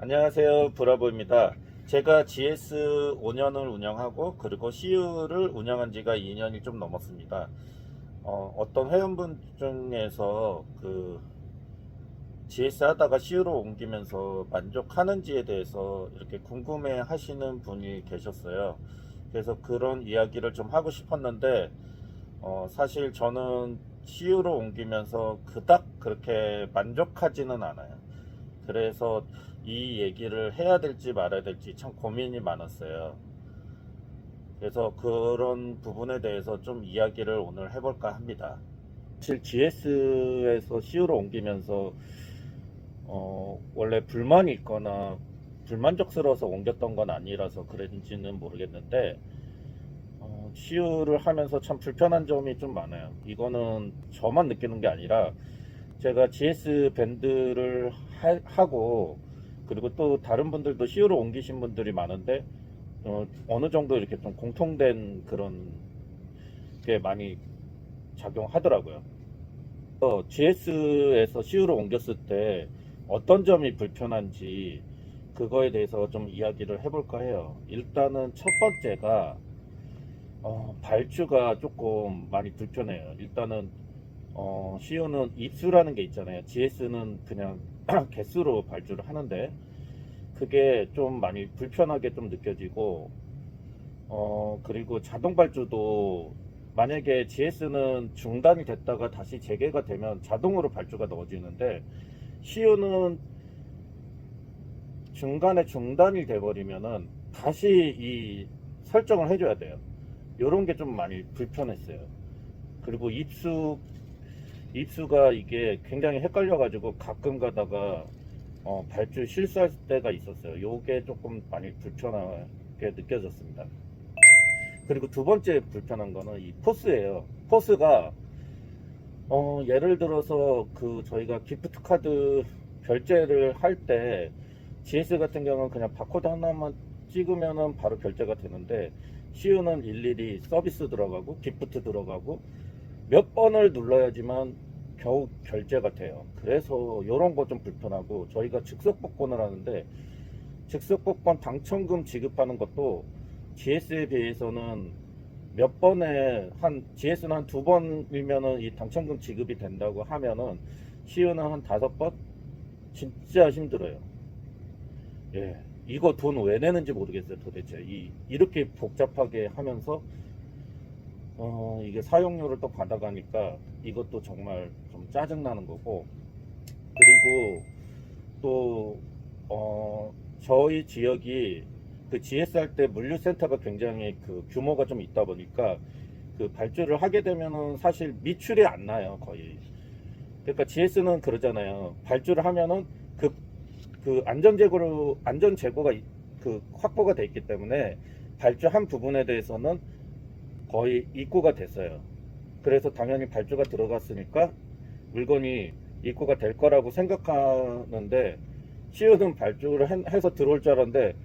안녕하세요. 브라보입니다. 제가 GS 5년을 운영하고 그리고 CU를 운영한 지가 2년이 좀 넘었습니다. 어떤 회원분 중에서 GS 하다가 CU로 옮기면서 만족하는지에 대해서 이렇게 궁금해 하시는 분이 계셨어요. 그래서 그런 이야기를 좀 하고 싶었는데, 사실 저는 CU로 옮기면서 그닥 그렇게 만족하지는 않아요. 그래서 이 얘기를 해야 될지 말아야 될지 참 고민이 많았어요. 그래서 그런 부분에 대해서 좀 이야기를 오늘 해볼까 합니다. 사실 GS에서 CU로 옮기면서 원래 불만이 있거나 불만족스러워서 옮겼던 건 아니라서 그런지는 모르겠는데, CU를 하면서 참 불편한 점이 좀 많아요. 이거는 저만 느끼는 게 아니라 제가 GS 밴드를 하고 그리고 또 다른 분들도 CU로 옮기신 분들이 많은데, 어느 정도 이렇게 좀 공통된 그런 게 많이 작용하더라고요. GS에서 CU로 옮겼을 때 어떤 점이 불편한지 그거에 대해서 좀 이야기를 해볼까 해요. 일단은 첫 번째가 발주가 조금 많이 불편해요. 일단은 CU는 입수라는 게 있잖아요. GS는 그냥 개수로 발주를 하는데 그게 좀 많이 불편하게 좀 느껴지고, 그리고 자동 발주도 만약에 GS는 중단이 됐다가 다시 재개가 되면 자동으로 발주가 넣어지는데, CU는 중간에 중단이 돼버리면은 다시 이 설정을 해줘야 돼요. 이런 게 좀 많이 불편했어요. 그리고 입수가 이게 굉장히 헷갈려가지고 가끔 가다가 발주 실수할 때가 있었어요. 요게 조금 많이 불편하게 느껴졌습니다. 그리고 두 번째 불편한 거는 이 포스예요. 포스가 예를 들어서 저희가 기프트 카드 결제를 할 때 GS 같은 경우는 그냥 바코드 하나만 찍으면은 바로 결제가 되는데, CU는 일일이 서비스 들어가고 기프트 들어가고 몇 번을 눌러야지만 겨우 결제가 돼요. 그래서 이런 거 좀 불편하고, 저희가 즉석 복권을 하는데 즉석 복권 당첨금 지급하는 것도 GS에 비해서는 몇 번에 GS는 한 두 번이면은 이 당첨금 지급이 된다고 하면은 CU는 한 다섯 번. 진짜 힘들어요. 예, 이거 돈 왜 내는지 모르겠어요. 도대체 이렇게 복잡하게 하면서 이게 사용료를 또 받아가니까 이것도 정말 좀 짜증나는 거고. 그리고 또 저희 지역이 GS 할 때 물류센터가 굉장히 규모가 좀 있다 보니까 발주를 하게 되면은 사실 미출이 안 나요, 거의. 그러니까 GS는 그러잖아요. 발주를 하면은 안전 재고가 확보가 돼 있기 때문에 발주한 부분에 대해서는 거의 입고가 됐어요. 그래서 당연히 발주가 들어갔으니까 물건이 입고가 될 거라고 생각하는데, CU는 발주를 해서 들어올 줄 알았는데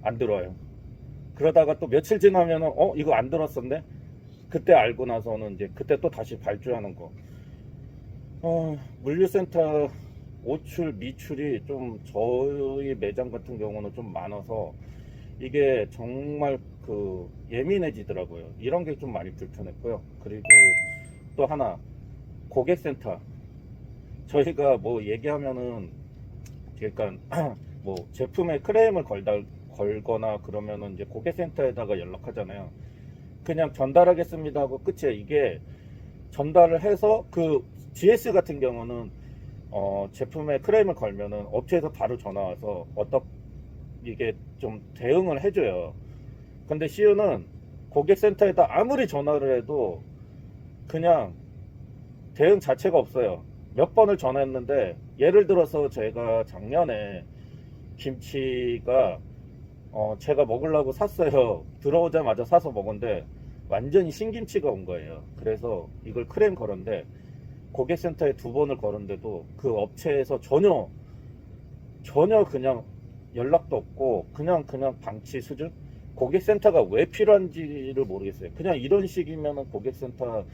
안 들어와요. 그러다가 또 며칠 지나면은 이거 안 들었었네. 그때 알고 나서는 이제 그때 또 다시 발주하는 거. 물류센터 오출 미출이 좀 저희 매장 같은 경우는 좀 많아서 이게 정말 예민해지더라고요. 이런 게 좀 많이 불편했고요. 그리고 또 하나, 고객센터. 저희가 뭐 얘기하면은, 그러니까 뭐 제품에 크레임을 걸거나 그러면은 이제 고객센터에다가 연락하잖아요. 그냥 전달하겠습니다 하고 끝이에요. 이게 전달을 해서 GS 같은 경우는 제품에 크레임을 걸면은 업체에서 바로 전화 와서 이게 좀 대응을 해줘요. 근데 CU는 고객센터에다 아무리 전화를 해도 그냥 대응 자체가 없어요. 몇 번을 전화했는데, 예를 들어서 제가 작년에 김치가 제가 먹으려고 샀어요. 들어오자마자 사서 먹은데 완전히 신김치가 온 거예요. 그래서 이걸 크레임 걸었는데 고객센터에 두 번을 걸었는데도 그 업체에서 전혀 그냥 연락도 없고 그냥 방치 수준. 고객센터가 왜 필요한지를 모르겠어요. 그냥 이런 식이면 고객센터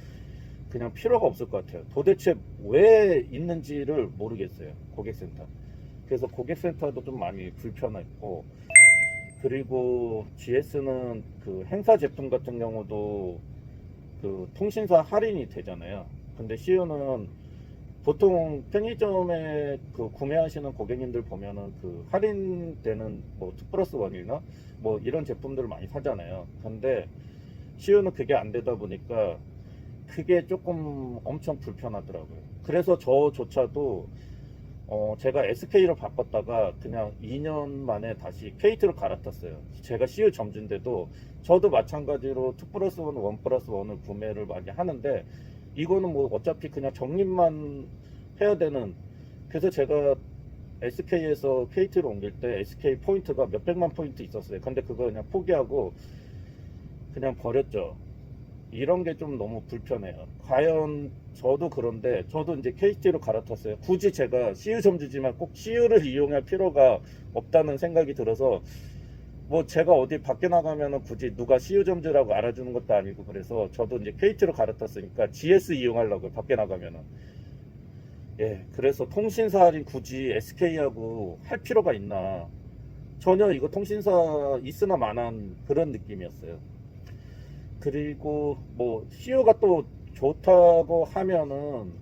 그냥 필요가 없을 것 같아요. 도대체 왜 있는지를 모르겠어요, 고객센터. 그래서 고객센터도 좀 많이 불편했고, 그리고 GS는 그 행사 제품 같은 경우도 그 통신사 할인이 되잖아요. 근데 CU는 보통 편의점에 그 구매하시는 고객님들 보면은 그 할인되는 뭐 2+1이나 뭐 이런 제품들을 많이 사잖아요. 근데 CU는 그게 안 되다 보니까 그게 조금 엄청 불편하더라고요. 그래서 저조차도 제가 SK로 바꿨다가 그냥 2년 만에 다시 KT로 갈아탔어요. 제가 CU 점주인데도 저도 마찬가지로 2+1, 1+1을 구매를 많이 하는데, 이거는 뭐 어차피 그냥 적립만 해야 되는, 그래서 제가 SK에서 KT로 옮길 때 SK 포인트가 몇백만 포인트 있었어요. 근데 그거 그냥 포기하고 그냥 버렸죠. 이런 게 좀 너무 불편해요. 과연 저도 그런데 저도 이제 KT로 갈아탔어요. 굳이 제가 CU 점주지만 꼭 CU를 이용할 필요가 없다는 생각이 들어서, 뭐 제가 어디 밖에 나가면은 굳이 누가 CU 점주라고 알아주는 것도 아니고, 그래서 저도 이제 KT로 갈아탔으니까 GS 이용하려고 밖에 나가면은. 예, 그래서 통신사 할인 굳이 SK하고 할 필요가 있나, 전혀 이거 통신사 있으나 마나한 그런 느낌이었어요. 그리고 뭐 CU가 또 좋다고 하면은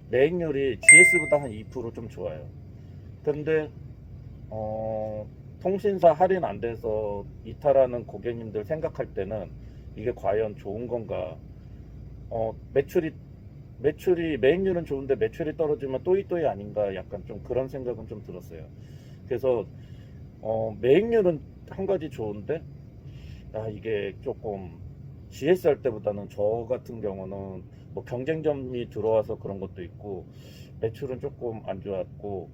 매익률이 GS보다 한 2%좀 좋아요. 근데 통신사 할인 안 돼서 이탈하는 고객님들 생각할 때는 이게 과연 좋은 건가? 매출이 매익률은 좋은데 매출이 떨어지면 또이또이 아닌가, 약간 좀 그런 생각은 좀 들었어요. 그래서 매익률은 한 가지 좋은데, 이게 조금 GS 할 때보다는 저 같은 경우는 뭐 경쟁점이 들어와서 그런 것도 있고, 매출은 조금 안 좋았고,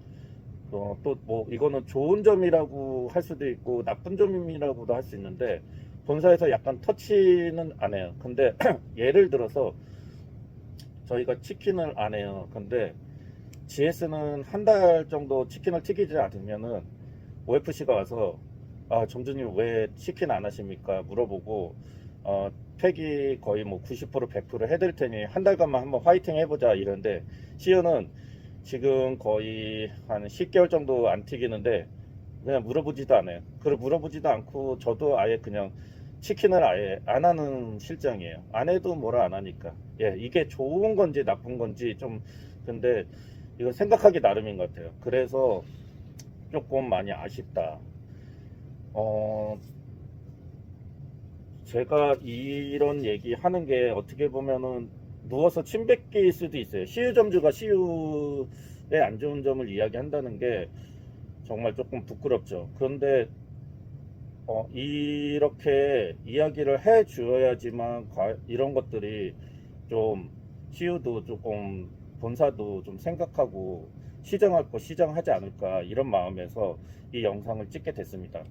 또 뭐 이거는 좋은 점이라고 할 수도 있고 나쁜 점이라고도 할 수 있는데, 본사에서 약간 터치는 안 해요. 근데 예를 들어서 저희가 치킨을 안 해요. 근데 GS는 한 달 정도 치킨을 튀기지 않으면은 OFC가 와서, 점주님 왜 치킨 안 하십니까? 물어보고, 폐기 거의 뭐 90% 100% 해드릴 테니 한 달간만 한번 화이팅 해보자 이런데, CU는 지금 거의 한 10개월 정도 안 튀기는데 그냥 물어보지도 않아요. 그걸 물어보지도 않고 저도 아예 그냥 치킨을 아예 안 하는 실정이에요. 안 해도 뭐라 안 하니까. 예, 이게 좋은 건지 나쁜 건지 좀, 근데 이거 생각하기 나름인 것 같아요. 그래서 조금 많이 아쉽다. 어, 제가 이런 얘기 하는 게 어떻게 보면은 누워서 침 뱉기일 수도 있어요. CU 점주가 CU의 안 좋은 점을 이야기한다는 게 정말 조금 부끄럽죠. 그런데 이렇게 이야기를 해 주어야지만 이런 것들이 좀 CU도 조금, 본사도 좀 생각하고 시정할 거 시정하지 않을까, 이런 마음에서 이 영상을 찍게 됐습니다.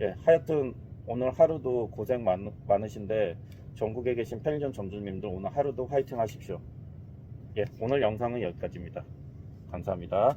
예, 하여튼 오늘 하루도 고생 많으신데, 전국에 계신 편의점 점주님들 오늘 하루도 화이팅 하십시오. 예, 오늘 영상은 여기까지입니다. 감사합니다.